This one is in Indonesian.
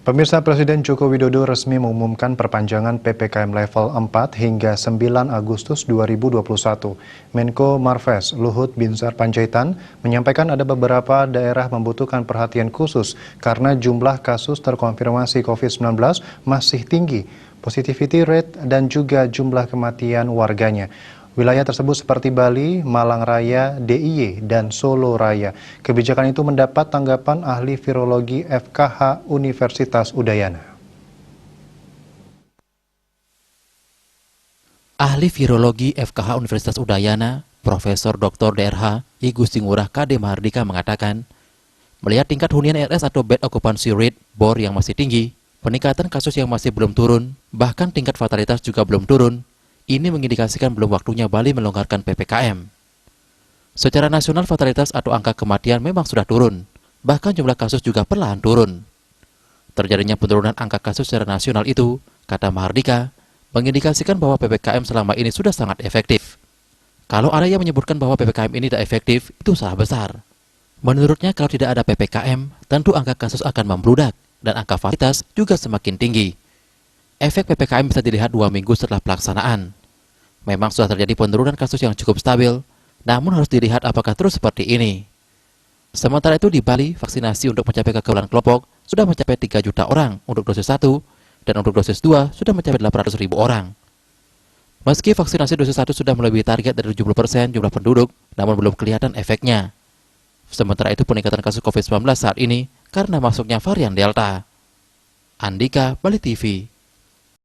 Pemirsa, Presiden Joko Widodo resmi mengumumkan perpanjangan PPKM level 4 hingga 9 Agustus 2021. Menko Marves Luhut Binsar Panjaitan menyampaikan ada beberapa daerah membutuhkan perhatian khusus karena jumlah kasus terkonfirmasi COVID-19 masih tinggi, positivity rate dan juga jumlah kematian warganya. Wilayah tersebut seperti Bali, Malang Raya, DIY, dan Solo Raya. Kebijakan itu mendapat tanggapan ahli virologi FKH Universitas Udayana. Ahli virologi FKH Universitas Udayana, Profesor Dr. DRH I Gusti Ngurah KD Mahardika mengatakan, melihat tingkat hunian RS atau bed occupancy rate BOR yang masih tinggi, peningkatan kasus yang masih belum turun, bahkan tingkat fatalitas juga belum turun, ini mengindikasikan belum waktunya Bali melonggarkan PPKM. Secara nasional fatalitas atau angka kematian memang sudah turun, bahkan jumlah kasus juga perlahan turun. Terjadinya penurunan angka kasus secara nasional itu, kata Mahardika, mengindikasikan bahwa PPKM selama ini sudah sangat efektif. Kalau ada yang menyebutkan bahwa PPKM ini tidak efektif, itu salah besar. Menurutnya kalau tidak ada PPKM, tentu angka kasus akan membludak dan angka fatalitas juga semakin tinggi. Efek PPKM bisa dilihat 2 minggu setelah pelaksanaan. Memang sudah terjadi penurunan kasus yang cukup stabil, namun harus dilihat apakah terus seperti ini. Sementara itu di Bali, vaksinasi untuk mencapai kekebalan kelompok sudah mencapai 3 juta orang untuk dosis 1, dan untuk dosis 2 sudah mencapai 800.000 orang. Meski vaksinasi dosis 1 sudah melebihi target dari 70% jumlah penduduk, namun belum kelihatan efeknya. Sementara itu peningkatan kasus COVID-19 saat ini karena masuknya varian Delta. Andika, Bali TV.